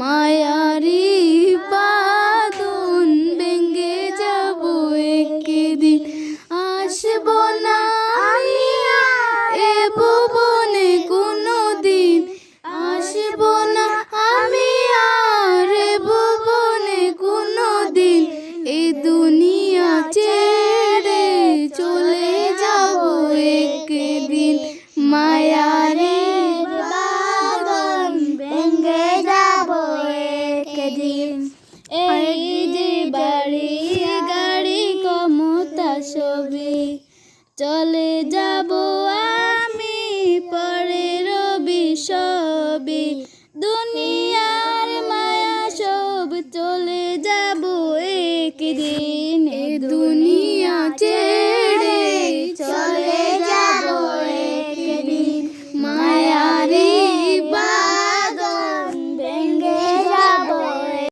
মায়ারি বাঁধন ভেঙে যাব একদিন, আসবো না আমি এ ভুবনে কোনোদিন, আসবো না আমি আর এ ভুবনে কোনোদিন, এই দুনিয়া ছেড়ে চলে যাব একদিন, মায়ারে বাঁধন ভেঙে যাব একদিন। এই যে বাড়ি গাড়ি ক্ষমতা সবই, চলে যাব আমি পরে রবি সবই, দুনিয়ার মায়া সব চলে যাব একদিন, এ দুনিয়া